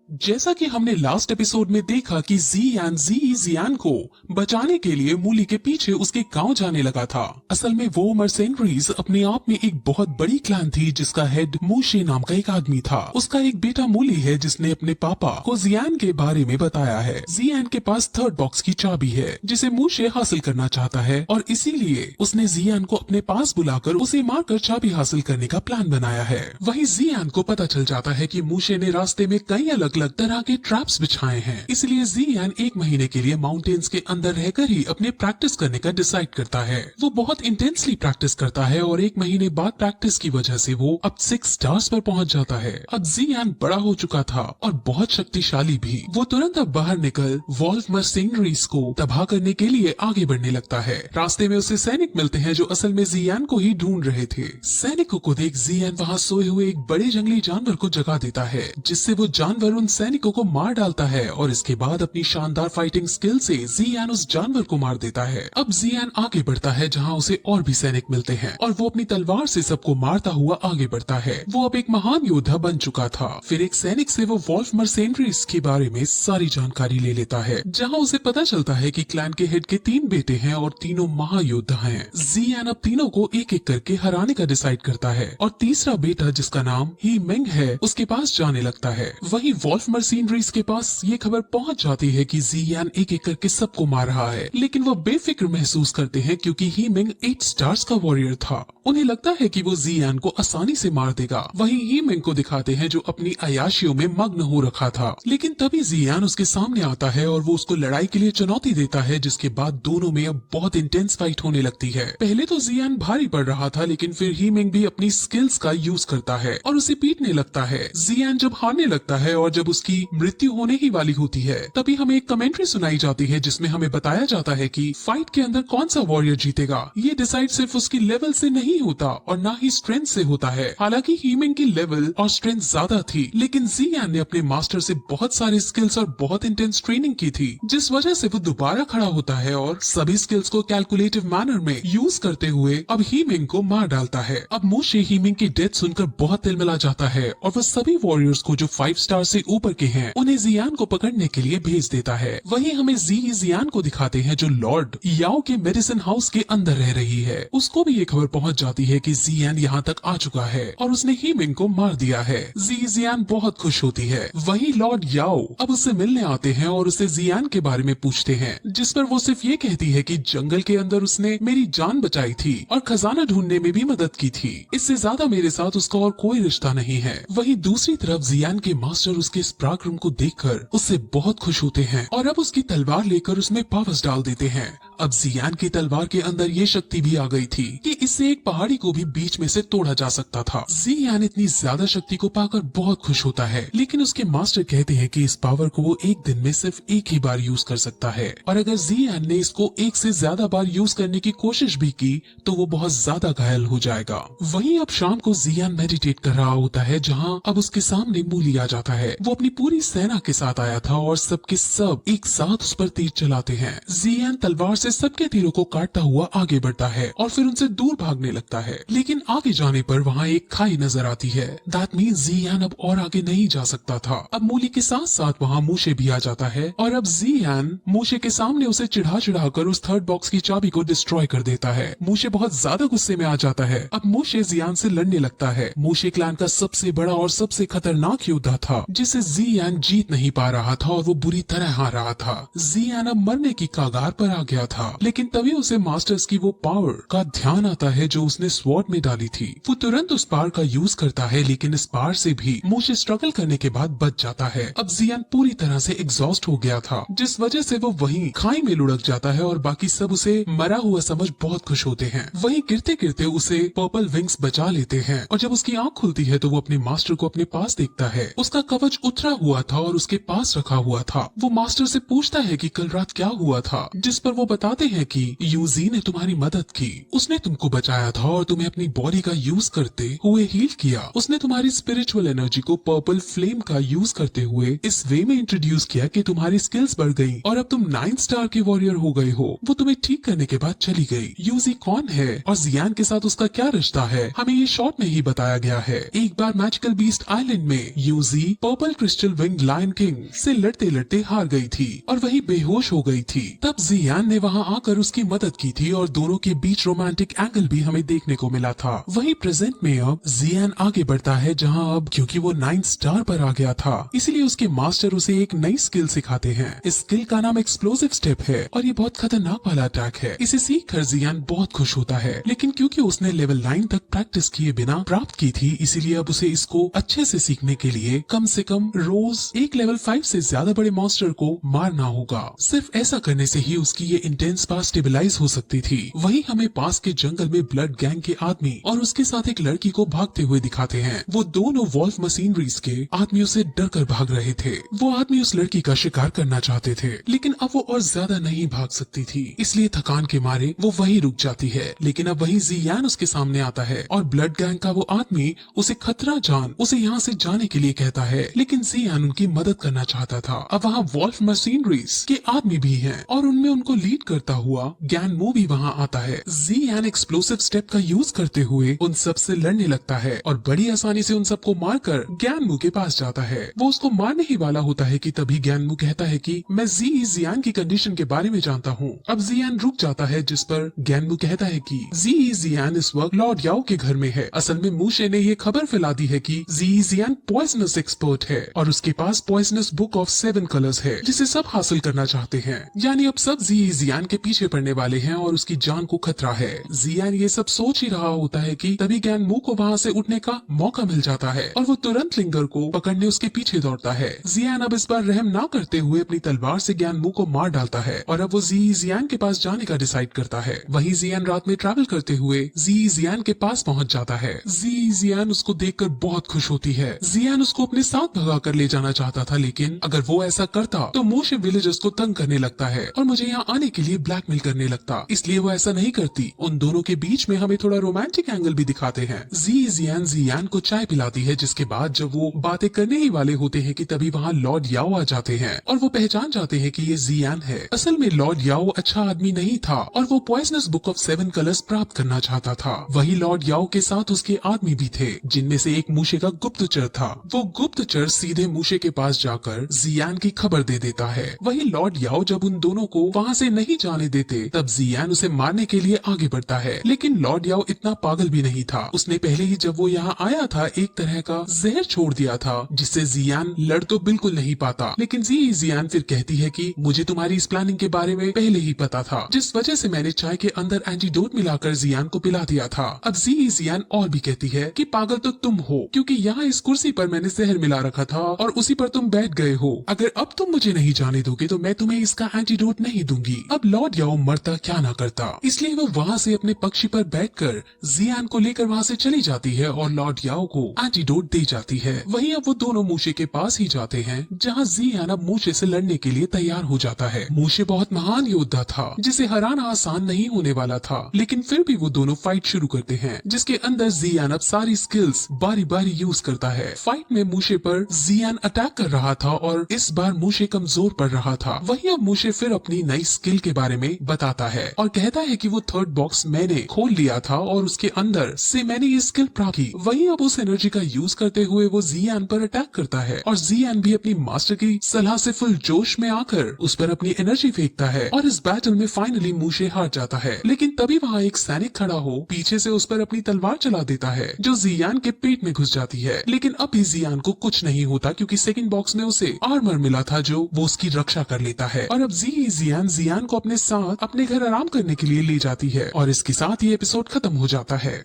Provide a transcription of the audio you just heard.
जैसा कि हमने लास्ट एपिसोड में देखा कि जियान को बचाने के लिए मूली के पीछे उसके गांव जाने लगा था। असल में वो मर्सेनरीज अपने आप में एक बहुत बड़ी क्लैन थी जिसका हेड मूशे नाम का एक आदमी था। उसका एक बेटा मूली है जिसने अपने पापा को जियान के बारे में बताया है। जियान के पास थर्ड बॉक्स की चाबी है जिसे मूशे हासिल करना चाहता है और इसीलिए उसने जियान को अपने पास बुलाकर उसे मारकर चाबी हासिल करने का प्लान बनाया है। वहीं जियान को पता चल जाता है कि मूशे ने रास्ते में कई अलग अलग तरह के ट्रैप्स बिछाए हैं, इसलिए जियान एक महीने के लिए माउंटेन्स के अंदर रहकर ही अपने प्रैक्टिस करने का डिसाइड करता है। वो बहुत इंटेंसली प्रैक्टिस करता है और एक महीने बाद प्रैक्टिस की वजह से वो अब 6 स्टार्स पर पहुंच जाता है। अब जियान बड़ा हो चुका था और बहुत शक्तिशाली भी। वो तुरंत अब बाहर निकल वॉल्फ मर्सेनरीज को तबाह करने के लिए आगे बढ़ने लगता है। रास्ते में उसे सैनिक मिलते हैं जो असल में जियान को ही ढूंढ रहे थे। सैनिकों को देख जियान वहाँ सोए हुए एक बड़े जंगली जानवर को जगा देता है जिससे वो जानवर उन सैनिकों को मार डालता है और इसके बाद अपनी शानदार फाइटिंग स्किल से जियान उस जानवर को मार देता है। अब जियान आगे बढ़ता है जहाँ उसे और भी सैनिक मिलते हैं और वो अपनी तलवार से सबको मारता हुआ आगे बढ़ता है। वो अब एक महान योद्धा बन चुका था। फिर एक सैनिक से वो वॉल्फ मर्सेनरीज के बारे में सारी जानकारी ले लेता है जहाँ उसे पता चलता है कि क्लैन के हेड के 3 बेटे हैं और तीनों महायोद्धा हैं। जियान अब तीनों को एक एक करके हराने का डिसाइड करता है और तीसरा बेटा जिसका नाम ही मेंग है उसके पास जाने लगता है। वहीं वॉल्फ मर्सेनरीज के पास ये खबर पहुंच जाती है कि जियान एक एक करके सबको मार रहा है, लेकिन वो बेफिक्र महसूस करते हैं क्योंकि ही मेंग 8 स्टार्स का वॉरियर था। उन्हें लगता है कि वो जियान को आसानी से मार देगा। वहीं ही मेंग को दिखाते हैं जो अपनी अयाशियों में मग्न हो रखा था, लेकिन तभी जियान उसके सामने आता है और वो उसको लड़ाई के लिए चुनौती देता है जिसके बाद दोनों में अब बहुत इंटेंस फाइट होने लगती है। पहले तो जियान भारी पड़ रहा था लेकिन फिर ही मेंग भी अपनी स्किल्स का यूज करता है और उसे पीटने लगता है। जियान जब हारने लगता है और जब उसकी मृत्यु होने ही वाली होती है तभी हमें एक कमेंट्री सुनाई जाती है जिसमें हमें बताया जाता है कि फाइट के अंदर कौन सा वॉरियर जीतेगा ये डिसाइड सिर्फ उसकी लेवल से नहीं होता और ना ही स्ट्रेंथ से होता है। हालांकि हीमिंग की लेवल और स्ट्रेंथ ज्यादा थी लेकिन जियान ने अपने मास्टर से बहुत सारे स्किल्स और बहुत इंटेंस ट्रेनिंग की थी जिस वजह से वो दोबारा खड़ा होता है और सभी स्किल्स को कैलकुलेटिव मैनर में यूज करते हुए अब हीमिंग को मार डालता है। अब मूशे हीमिंग की डेथ सुनकर बहुत तिलमिला जाता है और वह सभी वॉरियर्स को जो 5 स्टार से ऊपर के हैं उन्हें जियान को पकड़ने के लिए भेज देता है। वहीं हमें जियान को दिखाते हैं जो लॉर्ड याओ के मेडिसिन हाउस के अंदर रह रही है। उसको भी ये खबर पहुंच जाती है कि जियान यहाँ तक आ चुका है और उसने हीमिंग को मार दिया है। जियान बहुत खुश होती है। वहीं लॉर्ड याओ अब उससे मिलने आते हैं और उसे जियान के बारे में पूछते हैं जिस पर वो सिर्फ ये कहती है कि जंगल के अंदर उसने मेरी जान बचाई थी और खजाना ढूंढने में भी मदद की थी। इससे ज्यादा मेरे साथ उसका और कोई रिश्ता नहीं है। वहीं दूसरी तरफ जियान के मास्टर उसके इस पराक्रम को देखकर उससे बहुत खुश होते हैं और अब उसकी तलवार लेकर उसमें पावर्स डाल देते हैं। अब जियान की तलवार के अंदर ये शक्ति भी आ गई थी कि इससे एक पहाड़ी को भी बीच में से तोड़ा जा सकता था। जियान इतनी ज्यादा शक्ति को पाकर बहुत खुश होता है लेकिन उसके मास्टर कहते हैं कि इस पावर को वो एक दिन में सिर्फ एक ही बार यूज कर सकता है और अगर जियान ने इसको एक से ज्यादा बार यूज करने की कोशिश भी की तो वो बहुत ज्यादा घायल हो जाएगा। वहीं अब शाम को जियान मेडिटेट कर रहा होता है जहाँ अब उसके सामने मूली आ जाता है। वो अपनी पूरी सेना के साथ आया था और सबके सब एक साथ उस पर तीर चलाते हैं। जियान तलवार से सबके तीरों को काटता हुआ आगे बढ़ता है और फिर उनसे दूर भागने लगता है, लेकिन आगे जाने पर वहाँ एक खाई नजर आती है। दैट मीन्स जियान अब और आगे नहीं जा सकता था। अब मूली के साथ साथ वहाँ मूशे भी आ जाता है और अब जियान मूशे के सामने उसे चिढ़ा कर उस थर्ड बॉक्स की चाबी को डिस्ट्रॉय कर देता है। मूशे बहुत ज्यादा गुस्से में आ जाता है। अब मूशे जियान से लड़ने लगता है। मूशे क्लैन का सबसे बड़ा और सबसे खतरनाक योद्धा था जिसे जियान जीत नहीं पा रहा था और वो बुरी तरह हार रहा था। जियान अब मरने की कगार पर आ गया था लेकिन तभी उसे मास्टर्स की वो पावर का ध्यान आता है जो उसने स्वॉर्ड में डाली थी। वो तुरंत उस पावर का यूज करता है लेकिन इस पावर से भी मूशे स्ट्रगल करने के बाद बच जाता है। अब जियान पूरी तरह से एग्जॉस्ट हो गया था जिस वजह से वो वहीं खाई में लुढ़क जाता है और बाकी सब उसे मरा हुआ समझ बहुत खुश होते हैं। वहीं गिरते गिरते उसे पर्पल विंग्स बचा लेते हैं और जब उसकी आंख खुलती है तो वो अपने मास्टर को अपने पास देखता है। उसका कवच उतरा हुआ था और उसके पास रखा हुआ था। वो मास्टर से पूछता है कि कल रात क्या हुआ था जिस पर वो बताते हैं कि यूजी ने तुम्हारी मदद की, उसने तुमको बचाया था और तुम्हें अपनी बॉडी का यूज करते हुए हील किया। उसने तुम्हारी स्पिरिचुअल एनर्जी को पर्पल फ्लेम का यूज करते हुए इस वे में इंट्रोड्यूस किया कि तुम्हारी स्किल्स बढ़ गई और अब तुम 9 स्टार के वॉरियर हो गए हो। वो तुम्हें ठीक करने के बाद चली गई। यूजी कौन है और जियान के साथ उसका क्या रिश्ता है, हमें ये शॉर्ट में ही बताया गया है। एक बार मैजिकल बीस्ट आइलैंड में यूजी purple crystal wing lion king से लड़ते लड़ते हार गई थी और वही बेहोश हो गई थी। तब जियान ने वहाँ आकर उसकी मदद की थी और दोनों के बीच रोमांटिक एंगल भी हमें देखने को मिला था। वही प्रेजेंट में अब जियान आगे बढ़ता है, जहाँ अब क्योंकि वो 9 स्टार पर आ गया था इसलिए उसके मास्टर उसे एक नई स्किल सिखाते हैं। इस स्किल का नाम एक्सप्लोसिव स्टेप है और ये बहुत खतरनाक वाला अटैक है। इसे सीख कर जियान बहुत खुश होता है, लेकिन क्योंकि उसने लेवल 9 तक प्रैक्टिस किए बिना प्राप्त की थी इसीलिए अब उसे इसको अच्छे से सीखने के लिए कम से कम रोज एक लेवल 5 से ज्यादा बड़े मॉन्स्टर को मारना होगा। सिर्फ ऐसा करने से ही उसकी ये इंटेंस पावर स्टेबलाइज हो सकती थी। वही हमें पास के जंगल में ब्लड गैंग के आदमी और उसके साथ एक लड़की को भागते हुए दिखाते हैं। वो दोनों वॉल्फ मशीनरीज के आदमियों से डर कर भाग रहे थे। वो आदमी उस लड़की का शिकार करना चाहते थे, लेकिन अब वो और ज्यादा नहीं भाग सकती थी, इसलिए थकान के मारे वो वही रुक जाती है। लेकिन अब वही जियान उसके सामने आता है और ब्लड गैंग का वो आदमी उसे खतरा जान उसे यहाँ से जाने के लिए कहता है, लेकिन जियान उनकी मदद करना चाहता था। अब वहाँ वॉल्फ मशीनरीज के आदमी भी हैं और उनमें उनको लीड करता हुआ गैनमो भी वहाँ आता है। जियान एक्सप्लोसिव स्टेप का यूज करते हुए उन सब से लड़ने लगता है और बड़ी आसानी से उन सबको मारकर गैनमो के पास जाता है। वो उसको मारने ही वाला होता है कि तभी गैनमो कहता है कि मैं जियान की कंडीशन के बारे में जानता हूँ। अब जियान रुक जाता है, जिस पर गैनमो कहता है कि जियान इस वक्त लॉर्ड याओ के घर में है। असल में मूशे ने ये खबर फैला दी है कि जियान पॉइजनस एक्सपर्ट है और उसके पास पॉइजनस बुक ऑफ 7 कलर्स है जिसे सब हासिल करना चाहते हैं। यानी अब सब जियान के पीछे पड़ने वाले हैं और उसकी जान को खतरा है। जियान ये सब सोच ही रहा होता है कि तभी गैनमो को वहाँ से उठने का मौका मिल जाता है और वो तुरंत लिंगर को पकड़ने उसके पीछे दौड़ता है। जियान अब इस बार रहम ना करते हुए अपनी तलवार से गैनमो को मार डालता है और अब वो जियान के पास जाने का डिसाइड करता है। वहीं जियान रात में ट्रैवल करते हुए जियान के पास पहुंच जाता है। जियान उसको देखकर बहुत खुश होती है। जियान उसको अपने साथ भगा कर ले जाना चाहता था, लेकिन अगर वो ऐसा करता तो मोशे विलेजर्स को तंग करने लगता है और मुझे यहाँ आने के लिए ब्लैकमेल करने लगता, इसलिए वो ऐसा नहीं करती। उन दोनों के बीच में हमें थोड़ा रोमांटिक एंगल भी दिखाते हैं। जियान को चाय पिलाती है, जिसके बाद जब वो बातें करने ही वाले होते हैं कि तभी वहाँ लॉर्ड याओ आ जाते हैं और वो पहचान जाते हैं कि ये जियान है। असल में लॉर्ड याओ अच्छा आदमी नहीं था और वो पॉइजनस बुक ऑफ 7 कलर्स प्राप्त करना चाहता था। वही लॉर्ड याओ के साथ उसके आदमी भी थे, जिनमें से एक मूशे का गुप्तचर था। वो गुप्तचर सीधे मूशे के पास जाकर जियान की खबर दे देता है। वही लॉर्ड याओ जब उन दोनों को वहाँ से नहीं जाने देते तब जियान उसे मारने के लिए आगे बढ़ता है, लेकिन लॉर्ड याओ इतना पागल भी नहीं था। उसने पहले ही जब वो यहाँ आया था एक तरह का जहर छोड़ दिया था, जिससे जियान लड़ तो बिल्कुल नहीं पाता। लेकिन जियान फिर कहती है कि मुझे तुम्हारी इस प्लानिंग के बारे में पहले ही पता था, जिस वजह से मैंने चाय के अंदर एंटीडोट मिलाकर जियान को पिला दिया था। अब जियान और भी कहती है कि पागल तो तुम हो, क्योंकि यहाँ इस कुर्सी पर मैंने जहर मिला रखा था और उसी पर तुम बैठ गए हो। अगर अब तुम मुझे नहीं जाने दोगे तो मैं तुम्हें इसका एंटीडोट नहीं दूंगी। अब लॉर्ड याओ मरता क्या ना करता, इसलिए वो वहाँ से अपने पक्षी पर बैठकर जियान को लेकर वहाँ से चली जाती है और लॉर्ड याओ को एंटीडोट दे जाती है। वहीं अब वो दोनों मूशे के पास ही जाते हैं, जहाँ जियान अब मूशे से लड़ने के लिए तैयार हो जाता है। मूशे बहुत महान योद्धा था जिसे हराना आसान नहीं होने वाला था, लेकिन फिर भी वो दोनों फाइट शुरू करते हैं, जिसके अंदर जियान अब सारी स्किल्स बारी बारी यूज करता है। फाइट में मूशे पर जियान अटैक कर रहा था और इस बार मूशे कमजोर पड़ रहा था। वहीं अब मूशे फिर अपनी नई स्किल के बारे में बताता है और कहता है कि वो 3rd बॉक्स मैंने खोल लिया था और उसके अंदर से मैंने ये स्किल प्राप्त की। वहीं अब उस एनर्जी का यूज करते हुए वो जियान पर अटैक करता है और जियान भी अपनी मास्टर की सलाह से फुल जोश में आकर उस पर अपनी एनर्जी फेंकता है और इस बैटल में फाइनली मूशे हार जाता है। लेकिन तभी वहाँ एक सैनिक खड़ा हो पीछे से उस पर अपनी तलवार चला देता है, जो जियान के पेट में घुस जाती है। लेकिन अभी जियान को कुछ नहीं होता, क्योंकि 2nd बॉक्स में उसे आर्मर मिला था जो वो उसकी रक्षा कर लेता है। और अब जियान को अपने साथ अपने घर आराम करने के लिए ले जाती है और इसके साथ ये एपिसोड खत्म हो जाता है।